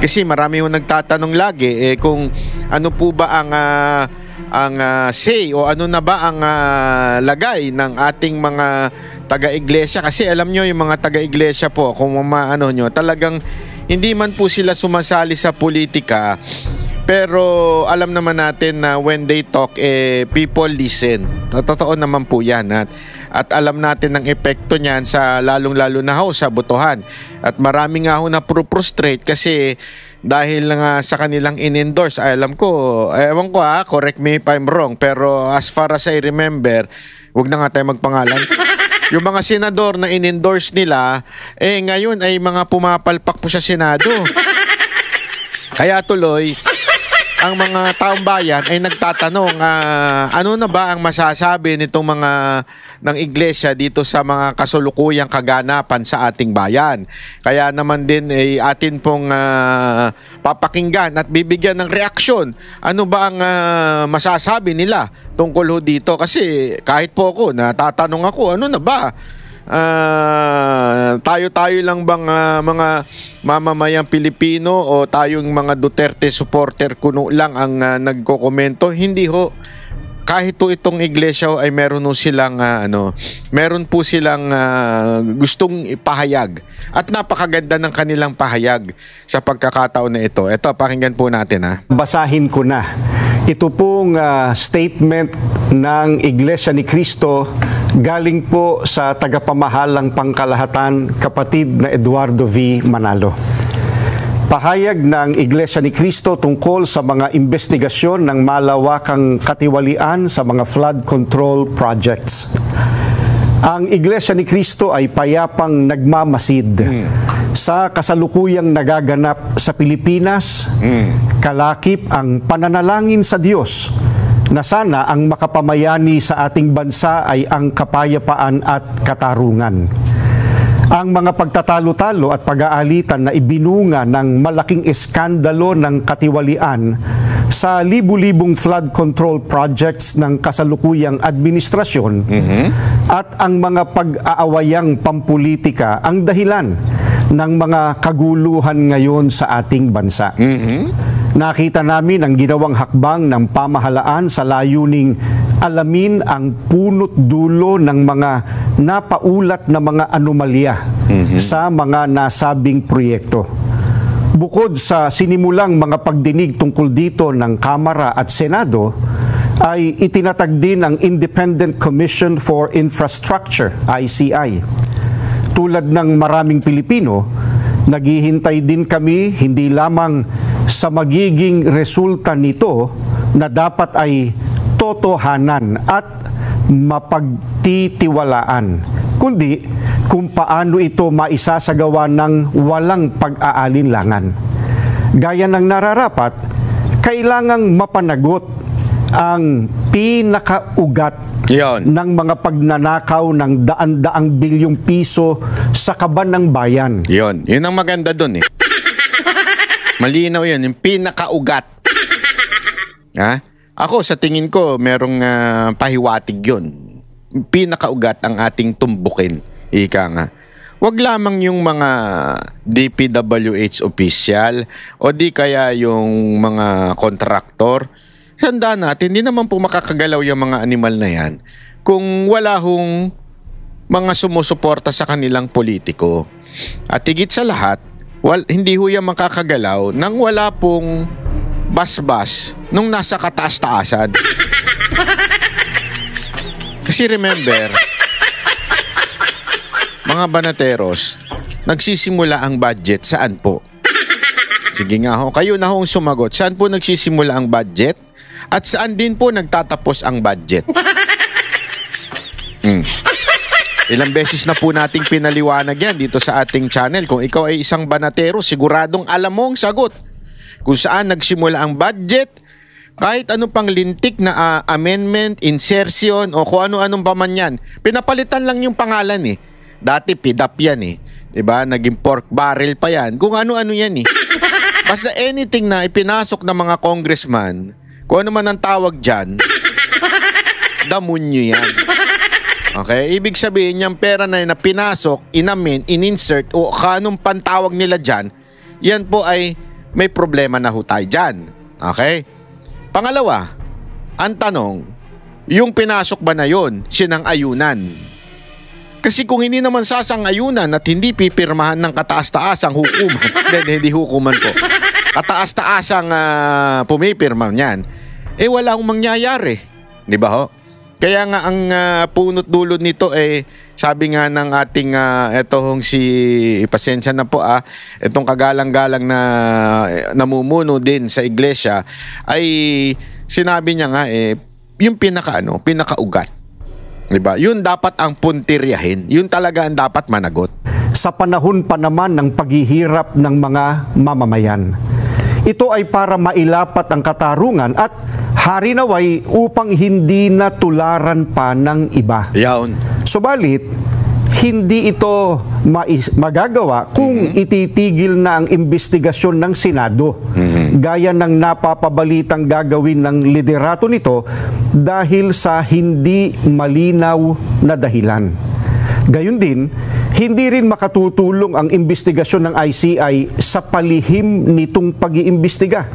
Kasi marami yung nagtatanong lagi kung ano po ba ang say o ano na ba ang lagay ng ating mga taga-iglesia. Kasi alam nyo yung mga taga-iglesia po, kung maano nyo, talagang hindi man po sila sumasali sa politika, pero alam naman natin na when they talk, people listen. Totoo naman po yan. At alam natin ang epekto niyan sa lalong-lalo na ho sa botohan. At marami nga ho na frustrate kasi dahil nga sa kanilang in-endorse. Alam ko, ewan ko correct me if I'm wrong, pero as far as I remember, wag na nga tayo magpangalan. Yung mga senador na in-endorse nila, ngayon ay mga pumapalpak po sa Senado. Kaya tuloy, ang mga taong bayan ay nagtatanong, ano na ba ang masasabi nitong mga ng iglesia dito sa mga kasulukuyang kaganapan sa ating bayan. Kaya naman din atin pong papakinggan at bibigyan ng reaksyon. Ano ba ang masasabi nila tungkol ho dito? Kasi kahit po ako, natatanong ako, ano na ba? Tayo lang bang mga mamamayang Pilipino o tayong mga Duterte supporter kuno lang ang nagkokomento? Hindi ho. Kahit po itong iglesia ay meron silang meron po silang gustong ipahayag at napakaganda ng kanilang pahayag sa pagkakataon na ito. Ito, pakinggan po natin. Basahin ko na. Ito pong statement ng Iglesia ni Cristo galing po sa tagapamahalang pangkalahatan, kapatid na Eduardo V. Manalo. Pahayag ng Iglesia ni Cristo tungkol sa mga investigasyon ng malawakang katiwalian sa mga flood control projects. Ang Iglesia ni Cristo ay payapang nagmamasid sa kasalukuyang nagaganap sa Pilipinas. Kalakip ang pananalangin sa Diyos na sana ang makapamayani sa ating bansa ay ang kapayapaan at katarungan. Ang mga pagtatalo-talo at pag-aalitan na ibinunga ng malaking eskandalo ng katiwalian sa libu-libong flood control projects ng kasalukuyang administrasyon at ang mga pag-aawayang pampulitika ang dahilan ng mga kaguluhan ngayon sa ating bansa. Nakita namin ang ginawang hakbang ng pamahalaan sa layuning alamin ang punot dulo ng mga napaulat na mga anomalya sa mga nasabing proyekto. Bukod sa sinimulang mga pagdinig tungkol dito ng Kamara at Senado, ay itinatag din ang Independent Commission for Infrastructure, ICI. Tulad ng maraming Pilipino, naghihintay din kami hindi lamang sa magiging resulta nito na dapat ay totohanan at mapagtitiwalaan, kundi kung paano ito maisasagawa ng walang pag-aalinlangan. Gaya ng nararapat, kailangang mapanagot ang pinakaugat ng mga pagnanakaw ng daan-daang bilyong piso sa kaban ng bayan. Yun ang maganda dun Malinaw yun, yung pinakaugat. Ako sa tingin ko, merong pahiwatig yun. Pinakaugat ang ating tumbukin. Ika nga. Wag lamang yung mga DPWH official o di kaya yung mga kontraktor. Handa natin, hindi naman po makakagalaw yung mga animal na yan kung wala hong mga sumusuporta sa kanilang politiko. At higit sa lahat, hindi ho yan makakagalaw nang wala pong basbas nung nasa kataas-taasan. Kasi remember, mga banateros, nagsisimula ang budget saan po? Sige nga ho, kayo na hong sumagot. Saan po nagsisimula ang budget? At saan din po nagtatapos ang budget? Ilang beses na po nating pinaliwanag yan dito sa ating channel. Kung ikaw ay isang banatero, siguradong alam mo ang sagot. Kung saan nagsimula ang budget, kahit anong pang lintik na amendment, insertion, o kung ano-anong pa man yan, pinapalitan lang yung pangalan Dati PIDAP yan Diba? Naging pork barrel pa yan. Kung ano-ano yan Basta anything na ipinasok ng mga congressman, kung ano man ang tawag dyan, damunyo yan. Okay? Ibig sabihin, yung pera na pinasok, inamin, in-insert, o kanong pantawag nila dyan, yan po ay may problema na ho tayo dyan. Okay? Pangalawa, ang tanong, yung pinasok ba na yun, sinang-ayunan? Kasi kung hindi naman sasang-ayunan at hindi pipirmahan ng kataas-taasang hukuman, hindi hukuman po, kataas-taasang pumipirma niyan, wala akong mangyayari. Di ba ho? Kaya nga ang punot dulot nito sabi nga ng ating pasensya na po itong kagalang-galang na namumuno din sa iglesia ay sinabi niya nga yung pinakaugat. Diba? Yun dapat ang puntiryahin. Yun talaga ang dapat managot. Sa panahon pa naman ng paghihirap ng mga mamamayan. Ito ay para mailapat ang katarungan at harinaway upang hindi na tularan pa ng iba. Yaon. Subalit, hindi ito magagawa kung ititigil na ang investigasyon ng Senado. Gaya ng napapabalitang gagawin ng liderato nito dahil sa hindi malinaw na dahilan. Gayun din, hindi rin makatutulong ang investigasyon ng ICI sa palihim nitong pag-iimbestiga.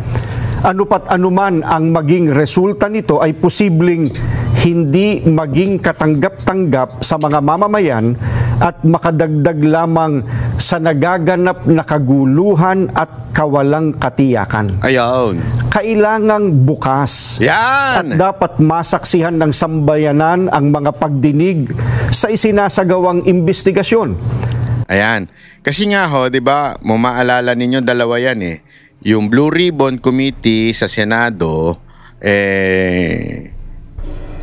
Ano pat anuman ang maging resulta nito ay posibleng hindi maging katanggap-tanggap sa mga mamamayan at makadagdag lamang sa nagaganap na kaguluhan at kawalang katiyakan. Ayaw. Kailangang bukas at dapat masaksihan ng sambayanan ang mga pagdinig sa isinasagawang investigasyon. Ayan. Kasi nga ho, 'di ba, maalala ninyo dalawa yan Yung Blue Ribbon Committee sa Senado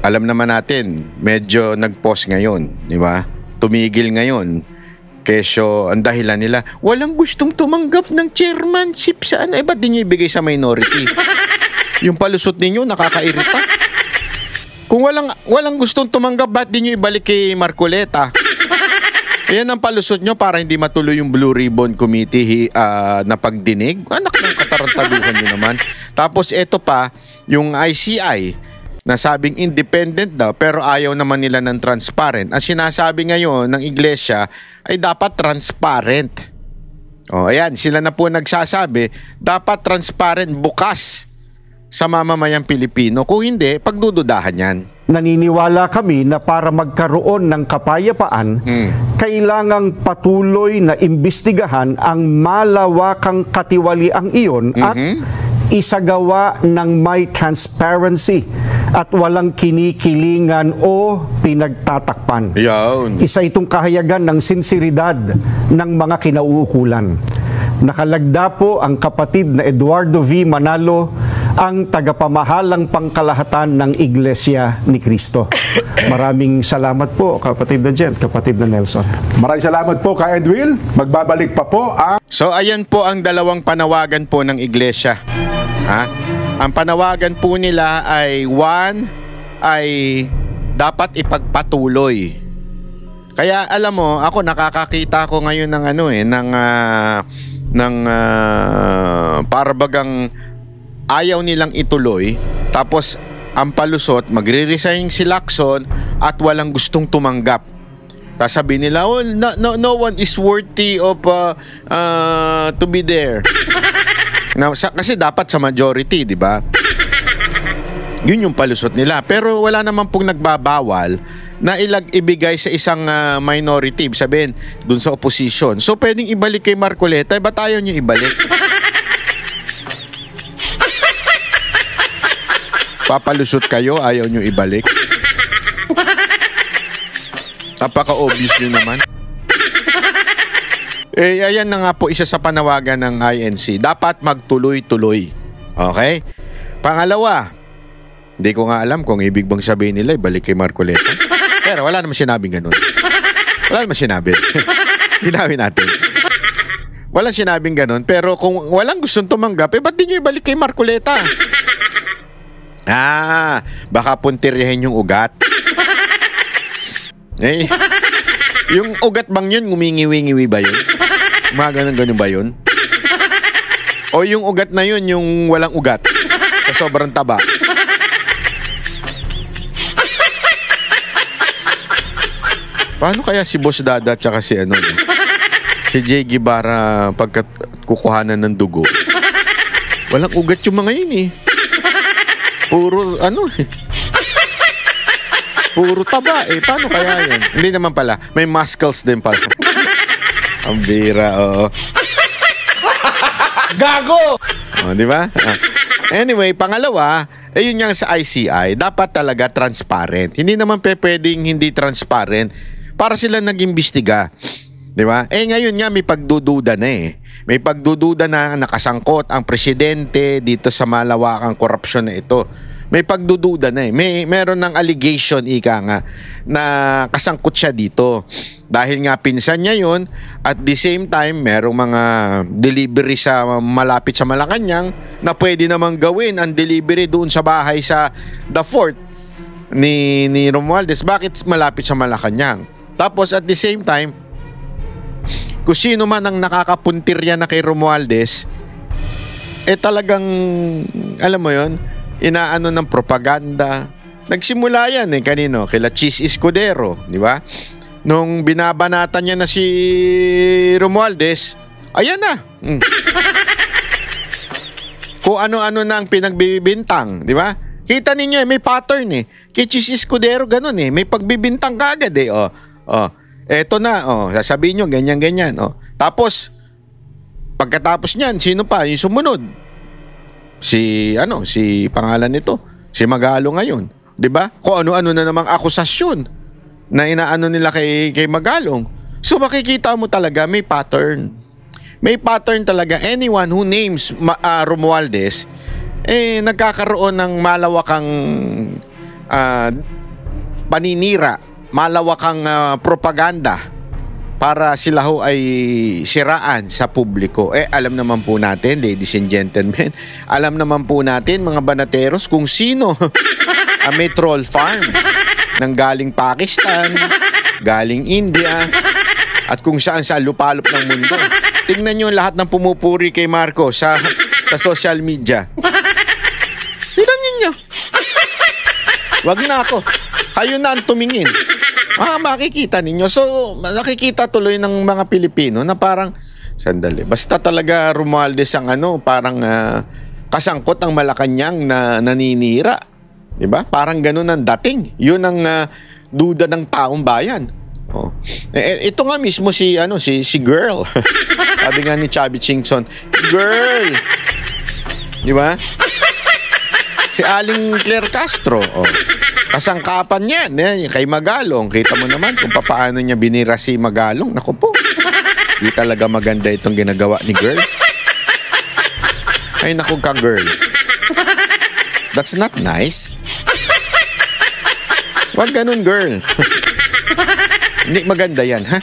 alam naman natin, medyo nag-pause ngayon, 'di ba? Tumigil ngayon. Kesyo, ang dahilan nila, walang gustong tumanggap ng chairmanship sa ba't di nyo ibigay sa minority? Yung palusot ninyo, nakakairita. Kung walang gustong tumanggap, ba't di nyo ibalik kay Marcoleta? Ayan ang palusot nyo para hindi matuloy yung Blue Ribbon Committee na pagdinig. Anak ng katarantaduhan nyo naman. Tapos eto pa, yung ICI, na sabing independent daw pero ayaw naman nila ng transparent. Ang sinasabi ngayon ng iglesia ay dapat transparent. Ayan, sila na po nagsasabi, dapat transparent, bukas sa mamamayang Pilipino. Kung hindi, pagdududahan yan. Naniniwala kami na para magkaroon ng kapayapaan, kailangang patuloy na imbestigahan ang malawakang katiwaliang iyon at isagawa ng may transparency at walang kinikilingan o pinagtatakpan. Yawn. Isa itong kahayagan ng sinseridad ng mga kinauukulan. Nakalagda po ang kapatid na Eduardo V. Manalo, ang tagapamahalang pangkalahatan ng Iglesia ni Cristo. Maraming salamat po, kapatid na Jen, kapatid na Nelson. Maraming salamat po, Ka Edwil. Magbabalik pa po ang... So, ayan po ang dalawang panawagan po ng iglesia. Ang panawagan po nila ay dapat ipagpatuloy. Kaya alam mo, ako nakakakita ko ngayon ng para bagang ayaw nilang ituloy, tapos ang palusot, magre-resign si Lacson at walang gustong tumanggap. Sasabihin nila, no one is worthy of to be there. Kasi dapat sa majority, di ba? Yun yung palusot nila. Pero wala naman pong nagbabawal na ibigay sa isang minority, sabihin, dun sa opposition. So, pwedeng ibalik kay Marcoleta, ba't ayaw nyo ibalik? Papalusot kayo, ayaw nyo ibalik? Napaka-obvious nyo naman. Ayan na nga po isa sa panawagan ng INC. Dapat magtuloy-tuloy. Okay? Pangalawa, hindi ko nga alam kung ibig bang sabihin nila ibalik kay Marcoleta. Pero wala naman sinabing ganun. Wala naman sinabi. Ginawin natin. Walang sinabing ganun. Pero kung walang gustong tumanggap, ba't di nyo ibalik kay Marcoleta? Baka puntiryahin yung ugat. Yung ugat bang yun, ngumingiwi-ngiwi ba yun? Mga ganun ba yun? O yung ugat na yun, yung walang ugat sa sobrang taba? Paano kaya si Boss Dada tsaka si si Jay Guevara pagkat kukuhanan ng dugo? Walang ugat yung mga yun eh. Puro puro taba eh. Paano kaya yun? Hindi naman pala. May muscles din pala. Ang bira, oo. Gago! Di ba? Anyway, pangalawa, yun yung sa ICI, dapat talaga transparent. Hindi naman pwedeng hindi transparent para sila nag-imbestiga. Di ba? Ngayon nga may pagdududa na eh. May pagdududa na nakasangkot ang presidente dito sa malawakang korupsyon na ito. May pagdududa na eh. Meron ng allegation, ika nga, na kasangkot siya dito. Dahil nga pinsan niya yun, at the same time, merong mga delivery sa malapit sa Malacanang na pwede namang gawin ang delivery doon sa bahay sa the fort ni Romualdez. Bakit malapit sa Malacanang? Tapos at the same time, kung sino man ang nakakapuntirya na kay Romualdez, talagang, alam mo yon, inaano ng propaganda. Nagsimula yan kanino? Kila Chis Escudero, di ba? Nung binabanatan niya na si Romualdez, ayan na. Kung ano-ano na ang pinagbibintang, di ba? Kita ninyo may pattern eh. Kay Chis Escudero ganun eh. May pagbibintang kagad eh. Eto na, sasabihin nyo, ganyan-ganyan. Tapos, pagkatapos niyan, sino pa? Yung sumunod. Si pangalan nito, si Magalo ngayon, 'di ba? Kung ano-ano na namang akusasyon na inaano nila kay Magalong. So makikita mo talaga may pattern. May pattern talaga. Anyone who names Romualdez nagkakaroon ng malawakang paninira, malawakang propaganda para sila ho ay siraan sa publiko. Alam naman po natin, ladies and gentlemen, alam naman po natin, mga banateros, kung sino may troll farm nang galing Pakistan, galing India, at kung saan sa lupalop ng mundo. Tingnan nyo lahat ng pumupuri kay Marcos sa social media. Tingnan ninyo. Wag na ako. Kayo na ang tumingin. Makikita ninyo. So, nakikita tuloy ng mga Pilipino na parang, sandali, basta talaga Romualdez ang parang kasangkot ang Malacanang na naninira. Diba? Parang ganun ang dating. Yun ang duda ng taong bayan. Ito nga mismo si girl. Sabi nga ni Chubby Chingson, girl! Diba? Si Aling Claire Castro, kasangkapan yan, kay Magalong. Kita mo naman kung paano niya binira si Magalong. Naku po, di talaga maganda itong ginagawa ni girl. Ay naku ka girl, that's not nice. Wag ganun girl. Hindi maganda yan, ha?